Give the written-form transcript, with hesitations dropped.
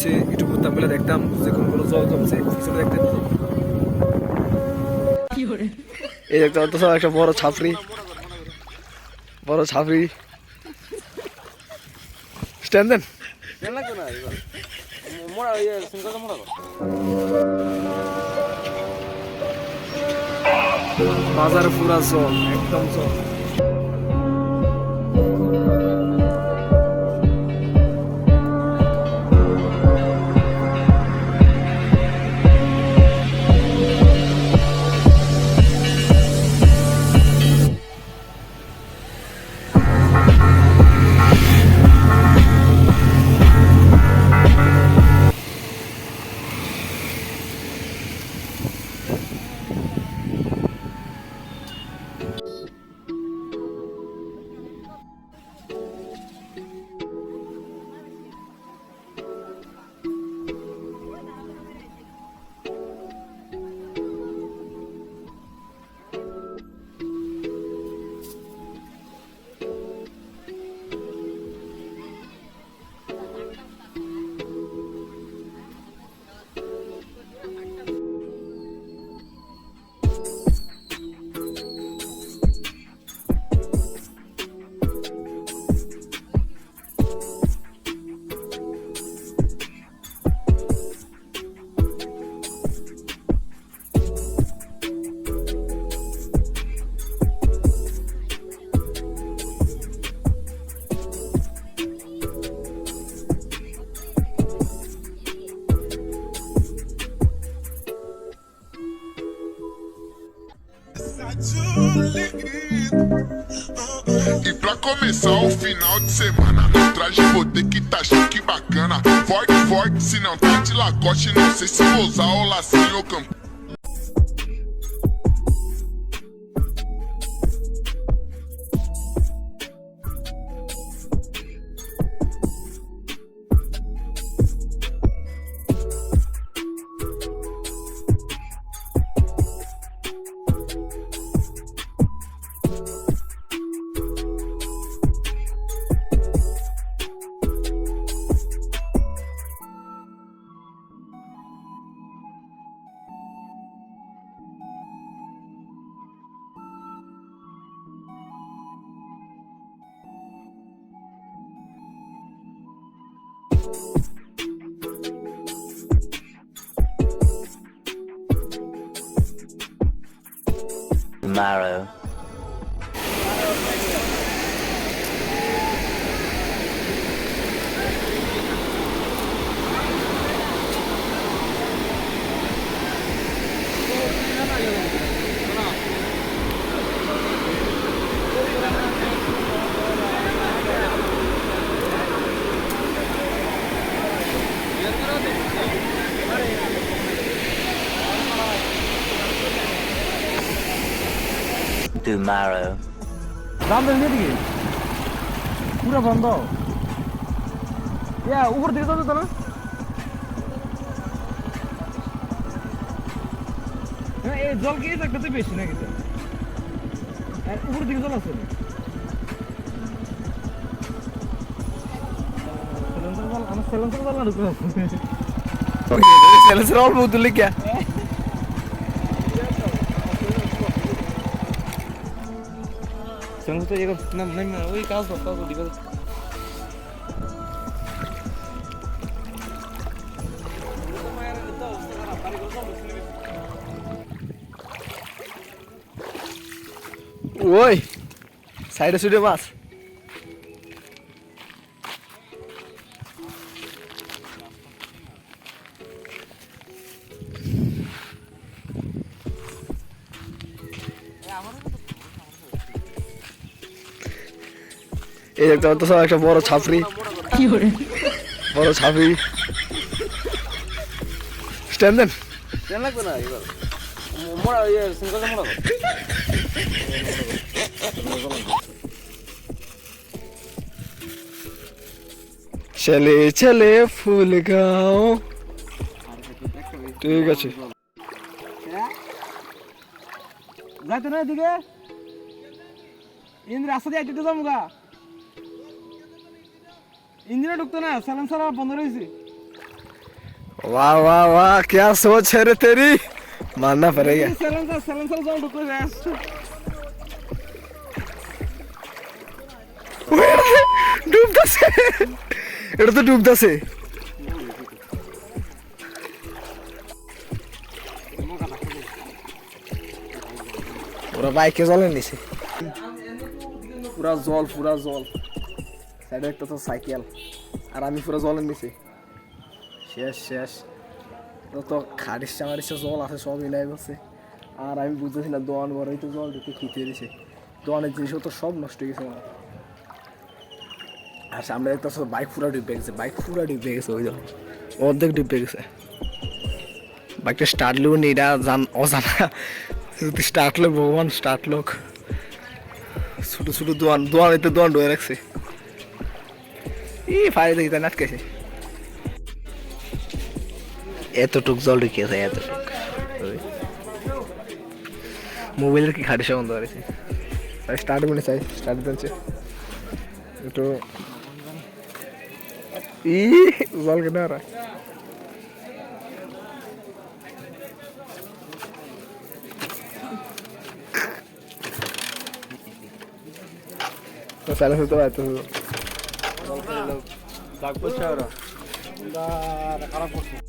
হয়েছে একটু ঘুরতাম বলে দেখতাম যে কোনগুলো জল জমছে পিছনে দেখতেন এই দেখতে পাচ্ছ একটা বড় ছাপড়ি স্ট্যান্ড দেন বাজারে পুরা জল একদম জল E pra começar o final de semana, traje vou ter que tá chique bacana. Forte, forte, se não tá de lacoste, não sei se vou usar o lacinho ou campo. Tomorrow. Tomorrow. রামদের দিকে পুরো বন্ধ উপর দিকে তো না এই জল কি একটাতে বেশি নাকি উপর দিকে জল আছে আমার সেলেন্সার জল না ঢুকে সেলেন্সার অল্প তুলে কে Sen tuh jaga nam wih kaos di kaos. Woi, saya sudah mas. এই দেখতে পাচ্ছ একটা বড় ছাপড়ি স্ট্যান্ড দেন লাগবে না এবার মোড়া সিঙ্গেল মোড়া চলে চলে ফুল গাও ঠিক আছে যাইতো না এদিকে ইন্দ্র রাস্তা দিয়ে আইতে যাবো গা ইঞ্জিনে ঢুকতো না সালাম সারা বন্ধ রয়েছে वाह वाह वाह क्या सोच है रे तेरी मानना पड़ेगा সাইলেন্সার জল ঢুকে যায় ডুবতেছে এটা তো ডুবতেছে ওরা বাইকে জলের নিচে পুরা জল সাইডে একটা তো সাইকেল আর আমি পুরো জলের নিচে শেষ শেষ তো খারিসা মারিসা জল আছে সব মিলাই বসে আর আমি বুঝতেছি না দোয়ান বড়ই তো জল ঢুকে খিতে দিছে দোয়ানের জিনিস তো সব নষ্ট হয়ে গেছে আমার আর সামনে একটা বাইক পুরা ডুবে গেছে ওই জল অর্ধেক ডুবে গেছে বাইকটা স্টার্ট লোক এটা অজানা যদি স্টার্ট লোক ভগবান স্টার্ট লোক ছোটো ছোটো দোয়ান এতে দোয়ান ডুয়ে রাখছে এই ফায়ার দেখি তাই নাটকেছে এতটুক জল ঢুকিয়েছে এতটুক মোবাইলের কি খাটিসা বন্ধ করেছে স্টার্ট করে চাই স্টার্ট দিচ্ছে একটু জল কেন আর সাইলেন্স হতে পারতো দাগ পড়ছে ওরা খারাপ করছে